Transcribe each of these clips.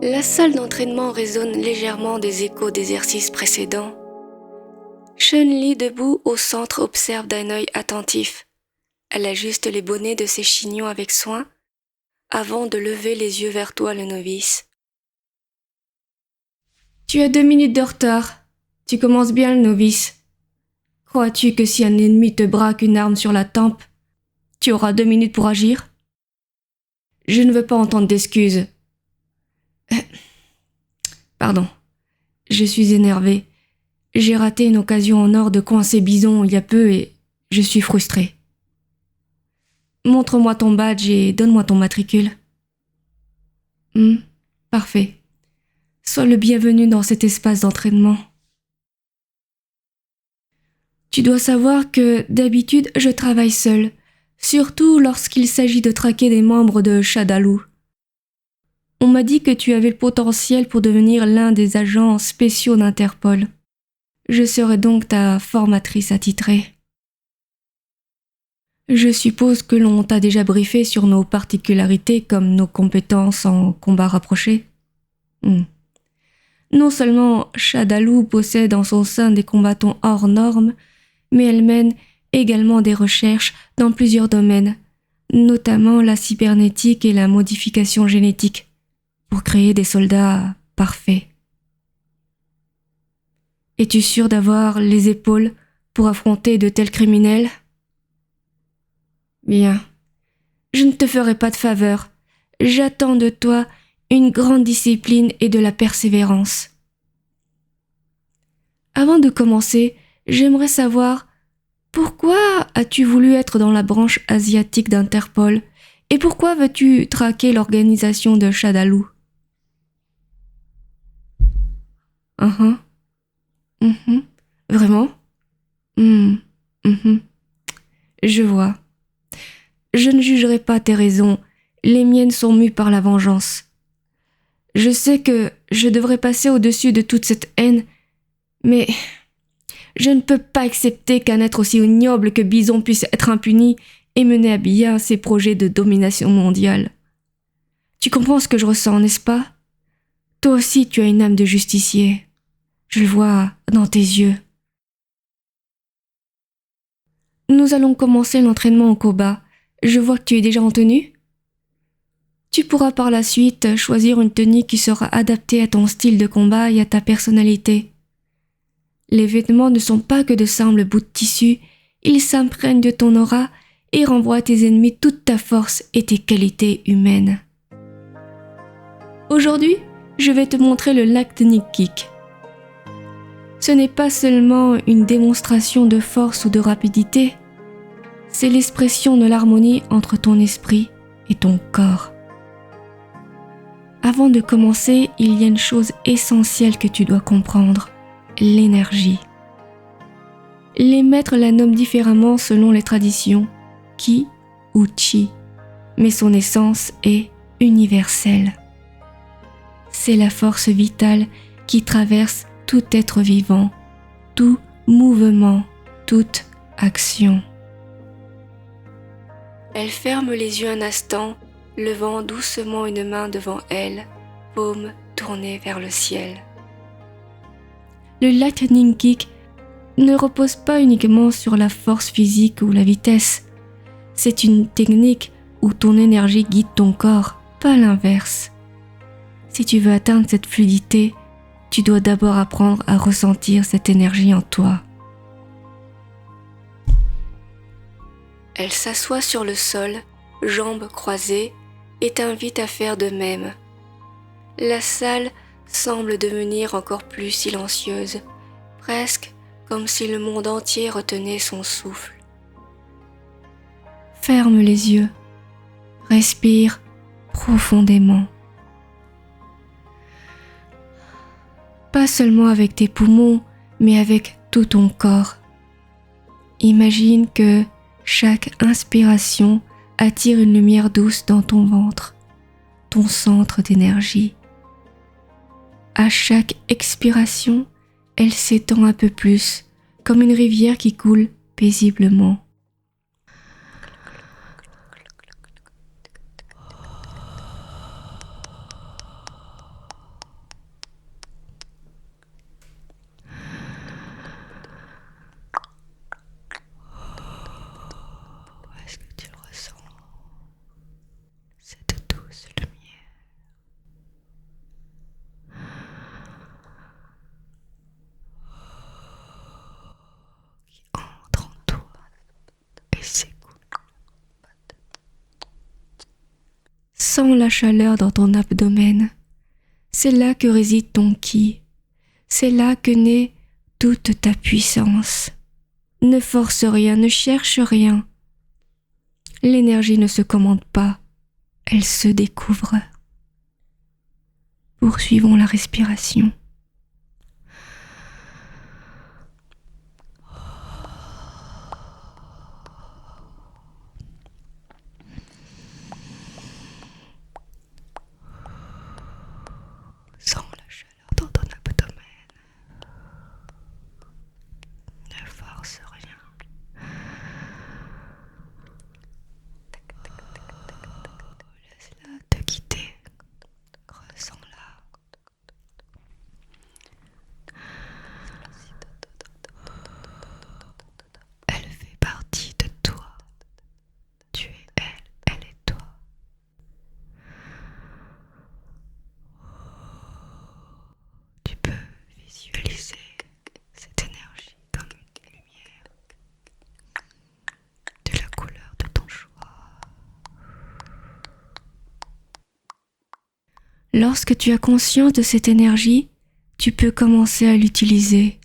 La salle d'entraînement résonne légèrement des échos d'exercices précédents. Chun-Li, debout au centre, observe d'un œil attentif. Elle ajuste les bonnets de ses chignons avec soin, avant de lever les yeux vers toi, le novice. Tu as 2 minutes de retard. Tu commences bien, le novice. Crois-tu que si un ennemi te braque une arme sur la tempe, tu auras 2 minutes pour agir? Je ne veux pas entendre d'excuses. Pardon. Je suis énervé. J'ai raté une occasion en or de coincer Bison il y a peu et je suis frustré. Montre-moi ton badge et donne-moi ton matricule. Parfait. Sois le bienvenu dans cet espace d'entraînement. Tu dois savoir que, d'habitude, je travaille seul, surtout lorsqu'il s'agit de traquer des membres de Shadaloo. On m'a dit que tu avais le potentiel pour devenir l'un des agents spéciaux d'Interpol. Je serai donc ta formatrice attitrée. Je suppose que l'on t'a déjà briefé sur nos particularités comme nos compétences en combat rapproché. Non seulement Shadaloo possède en son sein des combattants hors normes, mais elle mène également des recherches dans plusieurs domaines, notamment la cybernétique et la modification génétique, pour créer des soldats parfaits. Es-tu sûr d'avoir les épaules pour affronter de tels criminels? Bien, je ne te ferai pas de faveur. J'attends de toi une grande discipline et de la persévérance. Avant de commencer, j'aimerais savoir pourquoi as-tu voulu être dans la branche asiatique d'Interpol et pourquoi veux-tu traquer l'organisation de Shadaloo? Vraiment? Je vois. Je ne jugerai pas tes raisons, les miennes sont mues par la vengeance. Je sais que je devrais passer au-dessus de toute cette haine, mais je ne peux pas accepter qu'un être aussi ignoble que Bison puisse être impuni et mener à bien ses projets de domination mondiale. Tu comprends ce que je ressens, n'est-ce pas? Toi aussi tu as une âme de justicier. Je le vois dans tes yeux. Nous allons commencer l'entraînement au combat. Je vois que tu es déjà en tenue. Tu pourras par la suite choisir une tenue qui sera adaptée à ton style de combat et à ta personnalité. Les vêtements ne sont pas que de simples bouts de tissu, ils s'imprègnent de ton aura et renvoient à tes ennemis toute ta force et tes qualités humaines. Aujourd'hui, je vais te montrer le Lightning Kick. Ce n'est pas seulement une démonstration de force ou de rapidité, c'est l'expression de l'harmonie entre ton esprit et ton corps. Avant de commencer, il y a une chose essentielle que tu dois comprendre, l'énergie. Les maîtres la nomment différemment selon les traditions, Ki ou Chi, mais son essence est universelle. C'est la force vitale qui traverse tout être vivant, tout mouvement, toute action. Elle ferme les yeux un instant, levant doucement une main devant elle, paume tournée vers le ciel. Le Lightning Kick ne repose pas uniquement sur la force physique ou la vitesse. C'est une technique où ton énergie guide ton corps, pas l'inverse. Si tu veux atteindre cette fluidité, tu dois d'abord apprendre à ressentir cette énergie en toi. Elle s'assoit sur le sol, jambes croisées, et t'invite à faire de même. La salle semble devenir encore plus silencieuse, presque comme si le monde entier retenait son souffle. Ferme les yeux, respire profondément. Pas seulement avec tes poumons, mais avec tout ton corps. Imagine que chaque inspiration attire une lumière douce dans ton ventre, ton centre d'énergie. À chaque expiration, elle s'étend un peu plus, comme une rivière qui coule paisiblement. Sens la chaleur dans ton abdomen. C'est là que réside ton ki. C'est là que naît toute ta puissance. Ne force rien, ne cherche rien. L'énergie ne se commande pas, elle se découvre. Poursuivons la respiration. Sens la chaleur dans ton abdomen. Ne force rien. Laisse-la te guider. Ressens-la. Elle fait partie de toi. Tu es elle, elle est toi. Tu peux visualiser cette énergie comme une lumière de la couleur de ton choix. Lorsque tu as conscience de cette énergie, tu peux commencer à l'utiliser.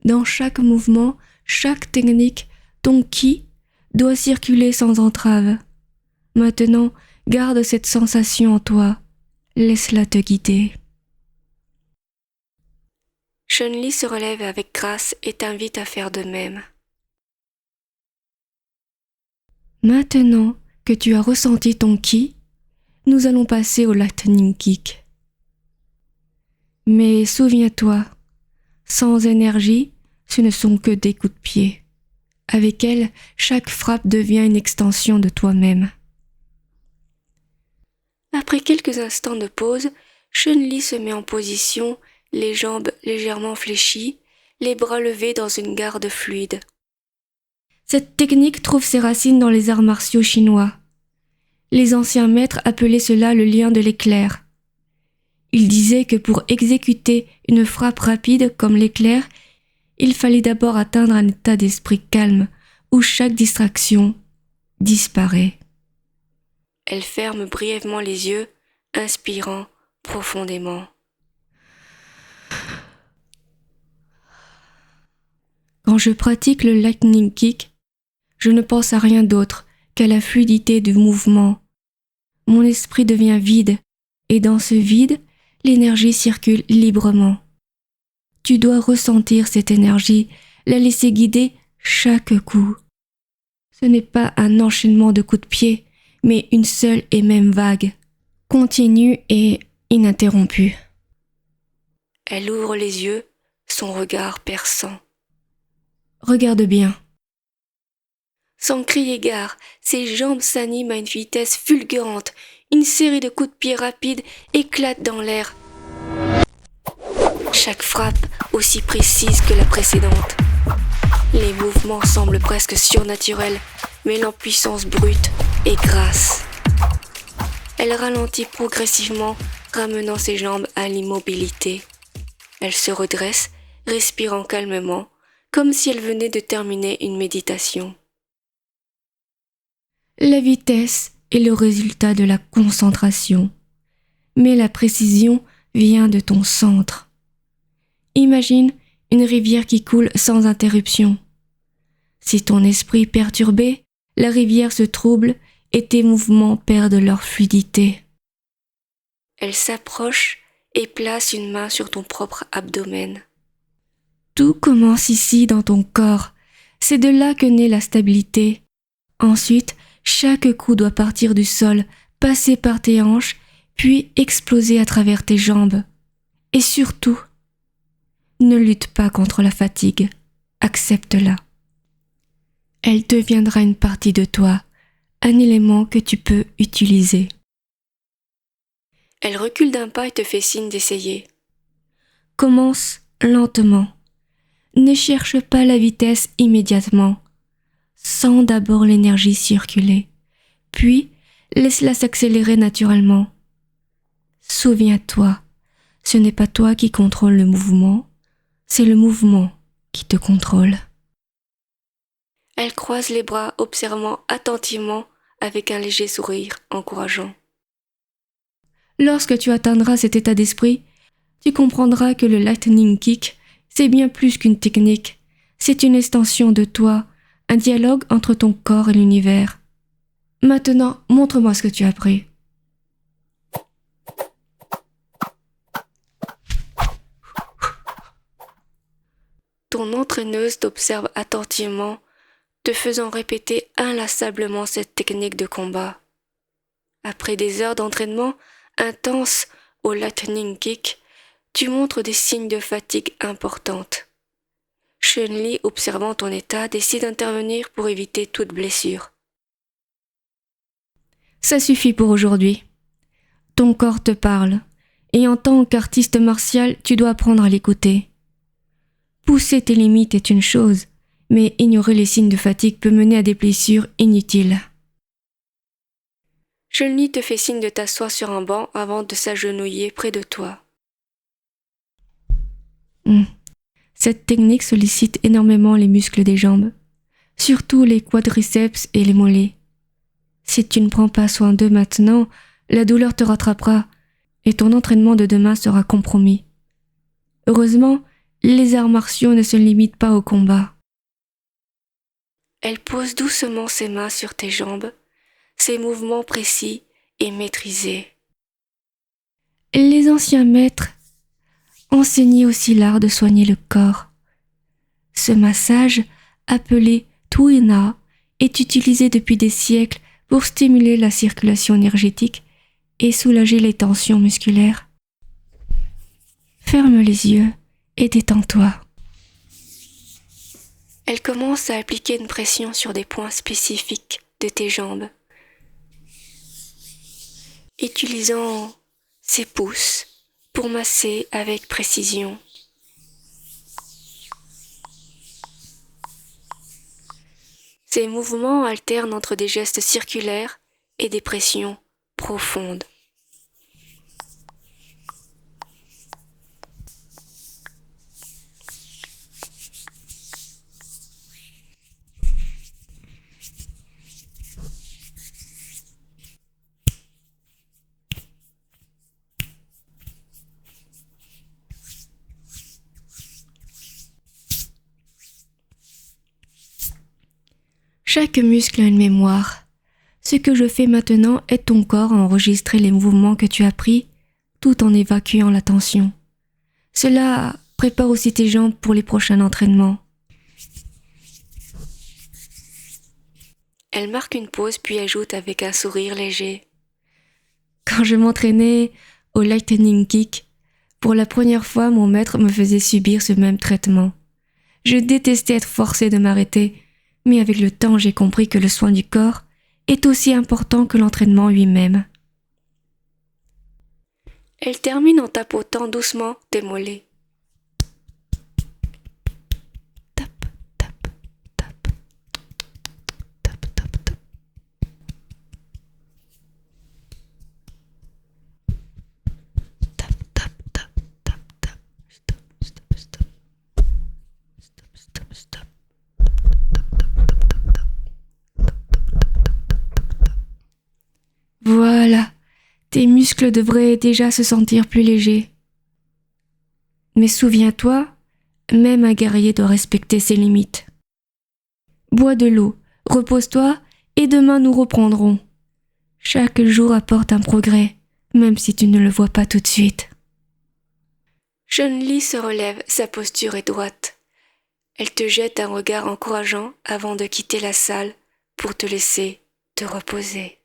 Dans chaque mouvement, chaque technique, ton ki doit circuler sans entrave. Maintenant, garde cette sensation en toi. Laisse-la te guider. Chun-Li se relève avec grâce et t'invite à faire de même. Maintenant que tu as ressenti ton ki, nous allons passer au lightning kick. Mais souviens-toi, sans énergie, ce ne sont que des coups de pied. Avec elle, chaque frappe devient une extension de toi-même. Après quelques instants de pause, Chun-Li se met en position, les jambes légèrement fléchies, les bras levés dans une garde fluide. Cette technique trouve ses racines dans les arts martiaux chinois. Les anciens maîtres appelaient cela le lien de l'éclair. Ils disaient que pour exécuter une frappe rapide comme l'éclair, il fallait d'abord atteindre un état d'esprit calme où chaque distraction disparaît. Elle ferme brièvement les yeux, inspirant profondément. Quand je pratique le lightning kick, je ne pense à rien d'autre qu'à la fluidité du mouvement. Mon esprit devient vide, et dans ce vide, l'énergie circule librement. Tu dois ressentir cette énergie, la laisser guider chaque coup. Ce n'est pas un enchaînement de coups de pied, mais une seule et même vague, continue et ininterrompue. Elle ouvre les yeux, son regard perçant. Regarde bien. Sans crier gare, ses jambes s'animent à une vitesse fulgurante. Une série de coups de pied rapides éclate dans l'air. Chaque frappe aussi précise que la précédente. Les mouvements semblent presque surnaturels, mêlant puissance brute et grâce. Elle ralentit progressivement, ramenant ses jambes à l'immobilité. Elle se redresse, respirant calmement, comme si elle venait de terminer une méditation. La vitesse est le résultat de la concentration, mais la précision vient de ton centre. Imagine une rivière qui coule sans interruption. Si ton esprit est perturbé, la rivière se trouble et tes mouvements perdent leur fluidité. Elle s'approche et place une main sur ton propre abdomen. Tout commence ici dans ton corps. C'est de là que naît la stabilité. Ensuite, chaque coup doit partir du sol, passer par tes hanches, puis exploser à travers tes jambes. Et surtout, ne lutte pas contre la fatigue. Accepte-la. Elle deviendra une partie de toi, un élément que tu peux utiliser. Elle recule d'un pas et te fait signe d'essayer. Commence lentement. Ne cherche pas la vitesse immédiatement. Sens d'abord l'énergie circuler, puis laisse-la s'accélérer naturellement. Souviens-toi, ce n'est pas toi qui contrôle le mouvement, c'est le mouvement qui te contrôle. Elle croise les bras, observant attentivement avec un léger sourire encourageant. Lorsque tu atteindras cet état d'esprit, tu comprendras que le Lightning Kick, c'est bien plus qu'une technique. C'est une extension de toi, un dialogue entre ton corps et l'univers. Maintenant, montre-moi ce que tu as appris. Ton entraîneuse t'observe attentivement, te faisant répéter inlassablement cette technique de combat. Après des heures d'entraînement intense au Lightning Kick, tu montres des signes de fatigue importante. Chun-Li, observant ton état, décide d'intervenir pour éviter toute blessure. Ça suffit pour aujourd'hui. Ton corps te parle, et en tant qu'artiste martial, tu dois apprendre à l'écouter. Pousser tes limites est une chose, mais ignorer les signes de fatigue peut mener à des blessures inutiles. Chun-Li te fait signe de t'asseoir sur un banc avant de s'agenouiller près de toi. Cette technique sollicite énormément les muscles des jambes, surtout les quadriceps et les mollets. Si tu ne prends pas soin d'eux maintenant, la douleur te rattrapera et ton entraînement de demain sera compromis. Heureusement, les arts martiaux ne se limitent pas au combat. Elle pose doucement ses mains sur tes jambes, ses mouvements précis et maîtrisés. Les anciens maîtres enseignaient aussi l'art de soigner le corps. Ce massage, appelé Tuina, est utilisé depuis des siècles pour stimuler la circulation énergétique et soulager les tensions musculaires. Ferme les yeux et détends-toi. Elle commence à appliquer une pression sur des points spécifiques de tes jambes, utilisant ses pouces pour masser avec précision. Ces mouvements alternent entre des gestes circulaires et des pressions profondes. Chaque muscle a une mémoire. Ce que je fais maintenant aide ton corps à enregistrer les mouvements que tu as pris tout en évacuant la tension. Cela prépare aussi tes jambes pour les prochains entraînements. Elle marque une pause puis ajoute avec un sourire léger. Quand je m'entraînais au Lightning Kick, pour la première fois mon maître me faisait subir ce même traitement. Je détestais être forcée de m'arrêter, mais avec le temps j'ai compris que le soin du corps est aussi important que l'entraînement lui-même. Elle termine en tapotant doucement tes mollets. Tap, tap, tap. Tap, tap, tap. Tap, tap, tap, tap, tap. Stop, stop, stop. Stop, stop, stop. Voilà, tes muscles devraient déjà se sentir plus légers. Mais souviens-toi, même un guerrier doit respecter ses limites. Bois de l'eau, repose-toi et demain nous reprendrons. Chaque jour apporte un progrès, même si tu ne le vois pas tout de suite. Chun-Li se relève, sa posture est droite. Elle te jette un regard encourageant avant de quitter la salle pour te laisser te reposer.